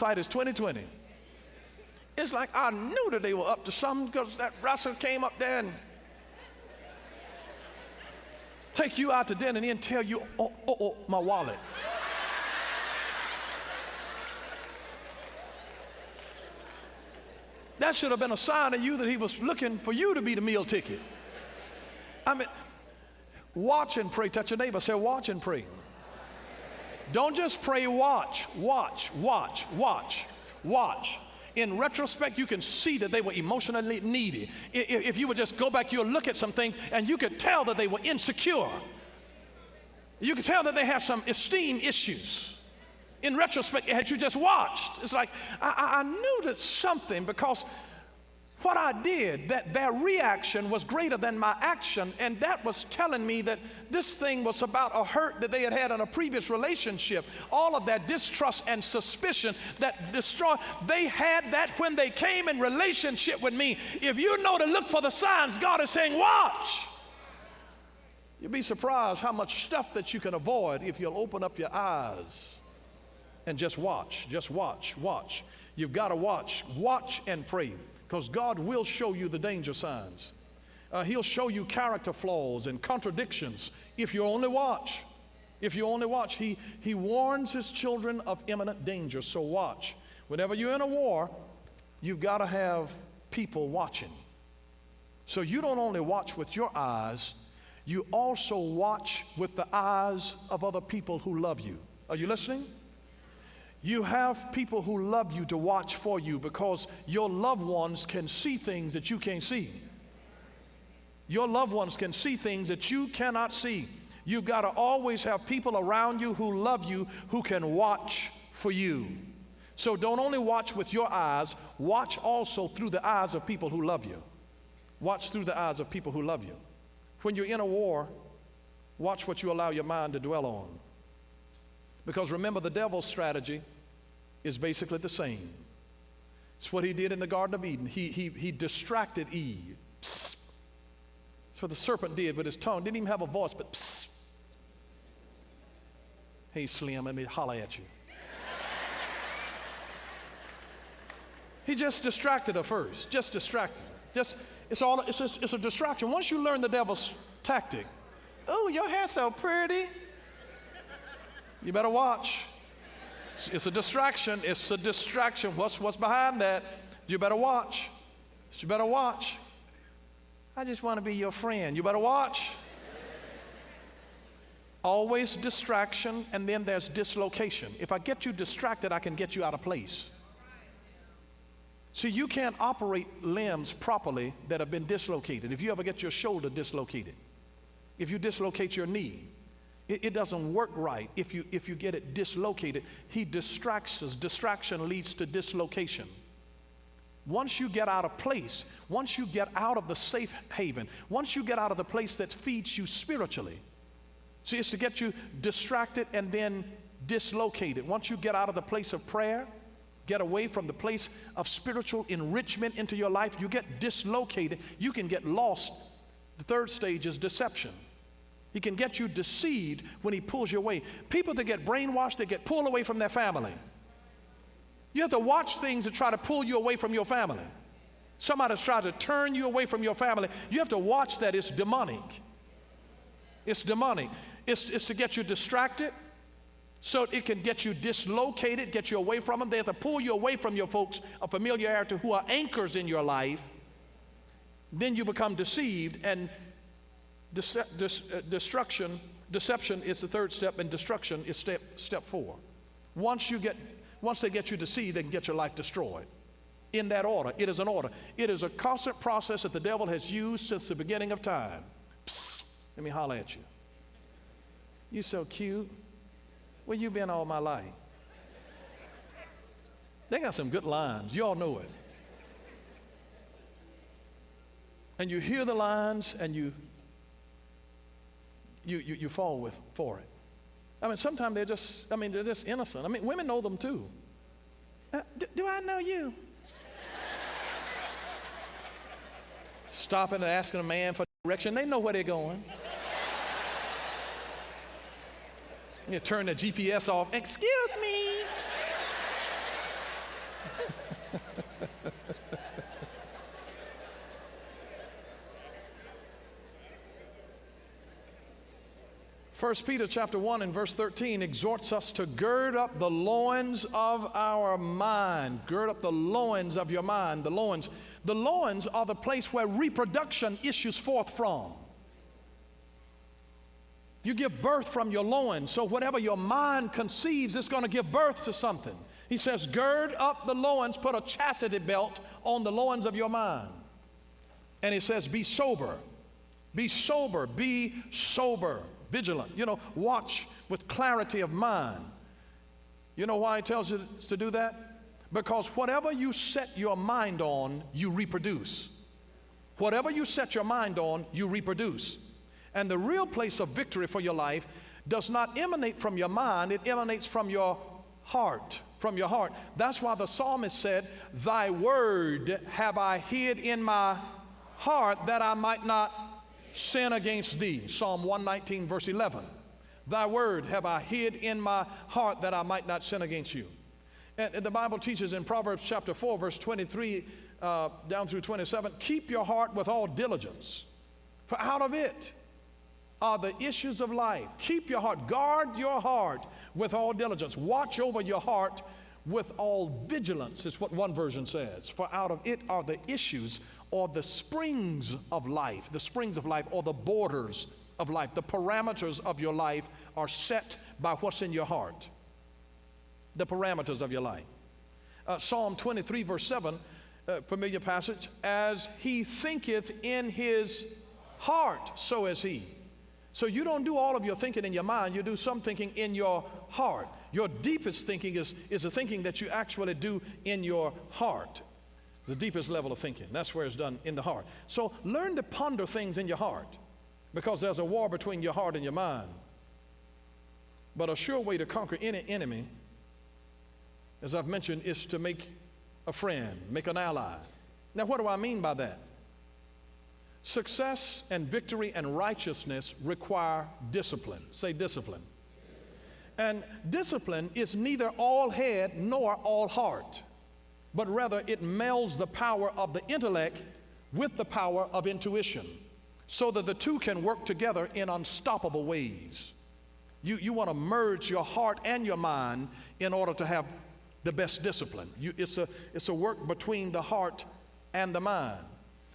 Sight is 20/20. It's like I knew that they were up to something because that rascal came up there and take you out to dinner and then tell you, oh, my wallet. That should have been a sign to you that he was looking for you to be the meal ticket. I mean, watch and pray. Touch your neighbor. Say, watch and pray. Don't just pray, watch. In retrospect, you can see that they were emotionally needy. If you would just go back, you'll look at some things and you could tell that they were insecure. You could tell that they have some esteem issues. In retrospect, had you just watched, it's like, I knew that something, because what I did, that their reaction was greater than my action, and that was telling me that this thing was about a hurt that they had had in a previous relationship. All of that distrust and suspicion that destroyed, they had that when they came in relationship with me. If you know to look for the signs, God is saying, watch. You'll be surprised how much stuff that you can avoid if you'll open up your eyes and just watch. You've got to watch and pray. Because God will show you the danger signs. He'll show you character flaws and contradictions if you only watch. He warns his children of imminent danger, so watch. Whenever you're in a war, you've got to have people watching. So you don't only watch with your eyes, you also watch with the eyes of other people who love you. Are you listening? You have people who love you to watch for you, because your loved ones can see things that you can't see. Your loved ones can see things that you cannot see. You've got to always have people around you who love you, who can watch for you. So don't only watch with your eyes, watch also through the eyes of people who love you. Watch through the eyes of people who love you. When you're in a war, watch what you allow your mind to dwell on. Because remember, the devil's strategy is basically the same. It's what he did in the Garden of Eden. He distracted Eve. Psst. That's what the serpent did with his tongue. Didn't even have a voice, but psst. Hey, Slim, let me holler at you. He just distracted her first. Just distracted her. It's a distraction. Once you learn the devil's tactic, oh, your hair's so pretty. You better watch. It's a distraction. It's a distraction. What's behind that? You better watch. You better watch. I just want to be your friend. You better watch. Always distraction, and then there's dislocation. If I get you distracted, I can get you out of place. See, you can't operate limbs properly that have been dislocated. If you ever get your shoulder dislocated, if you dislocate your knee, it doesn't work right if you get it dislocated. He distracts us. Distraction leads to dislocation. Once you get out of place, once you get out of the safe haven, once you get out of the place that feeds you spiritually. See, it's to get you distracted and then dislocated. Once you get out of the place of prayer, get away from the place of spiritual enrichment into your life, you get dislocated. You can get lost. The third stage is deception. He can get you deceived when he pulls you away. People that get brainwashed, they get pulled away from their family. You have to watch things that try to pull you away from your family. Somebody's trying to turn you away from your family. You have to watch that. It's demonic. It's demonic. It's to get you distracted so it can get you dislocated, get you away from them. They have to pull you away from your folks of familiarity who are anchors in your life. Then you become deceived, and deception is the third step, and destruction is step 4. Once they get you deceived, they can get your life destroyed. In that order, it is an order. It is a constant process that the devil has used since the beginning of time. Psst, let me holler at you. You so cute. Where you been all my life? They got some good lines. You all know it. And you hear the lines, and you fall for it. I mean, sometimes they're just innocent. I mean, women know them too. Do I know you? Stopping and asking a man for direction. They know where they're going. You turn the GPS off. Excuse me. First Peter chapter 1 and verse 13 exhorts us to gird up the loins of our mind. Gird up the loins of your mind. The loins are the place where reproduction issues forth from. You give birth from your loins, so whatever your mind conceives, it's going to give birth to something. He says, gird up the loins, put a chastity belt on the loins of your mind. And he says, be sober, be sober, be sober. Vigilant, watch with clarity of mind. You know why he tells you to do that? Because whatever you set your mind on, you reproduce. Whatever you set your mind on, you reproduce. And the real place of victory for your life does not emanate from your mind, it emanates from your heart. From your heart. That's why the psalmist said, thy word have I hid in my heart that I might not sin against thee. Psalm 119 verse 11. Thy word have I hid in my heart that I might not sin against you. And the Bible teaches in Proverbs chapter 4 verse 23 down through 27, keep your heart with all diligence, for out of it are the issues of life. Keep your heart, guard your heart with all diligence. Watch over your heart with all vigilance, is what one version says. For out of it are the issues or the springs of life, or the borders of life. The parameters of your life are set by what's in your heart. The parameters of your life. Psalm 23 verse 7, familiar passage, as he thinketh in his heart, so is he. So you don't do all of your thinking in your mind, you do some thinking in your heart. Your deepest thinking is the thinking that you actually do in your heart. The deepest level of thinking. That's where it's done, in the heart. So learn to ponder things in your heart, because there's a war between your heart and your mind. But a sure way to conquer any enemy, as I've mentioned, is to make a friend, make an ally. Now, what do I mean by that? Success and victory and righteousness require discipline. Say discipline. And discipline is neither all head nor all heart, but rather it melds the power of the intellect with the power of intuition, so that the two can work together in unstoppable ways. You want to merge your heart and your mind in order to have the best discipline. It's a work between the heart and the mind.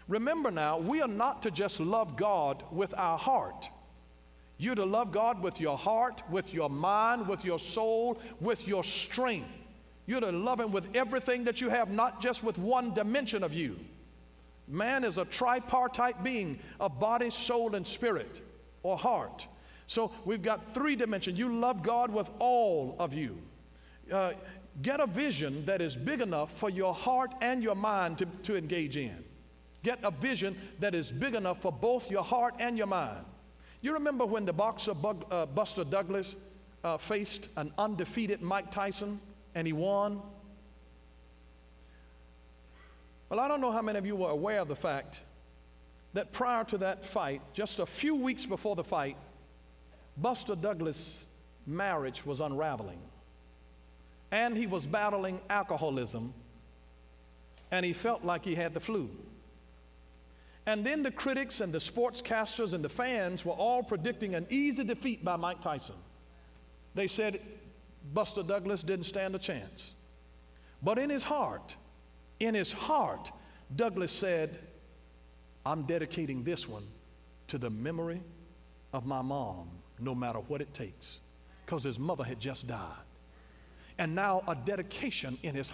Remember now, we are not to just love God with our heart. You're to love God with your heart, with your mind, with your soul, with your strength. You're to love him with everything that you have, not just with one dimension of you. Man is a tripartite being of body, soul, and spirit, or heart. So we've got three dimensions. You love God with all of you. Get a vision that is big enough for your heart and your mind to engage in. Get a vision that is big enough for both your heart and your mind. You remember when the boxer Buster Douglas faced an undefeated Mike Tyson and he won? Well, I don't know how many of you were aware of the fact that prior to that fight, just a few weeks before the fight, Buster Douglas' marriage was unraveling. And he was battling alcoholism, and he felt like he had the flu. And then the critics and the sportscasters and the fans were all predicting an easy defeat by Mike Tyson. They said Buster Douglas didn't stand a chance. But in his heart, Douglas said, I'm dedicating this one to the memory of my mom, no matter what it takes, because his mother had just died. And now a dedication in his heart.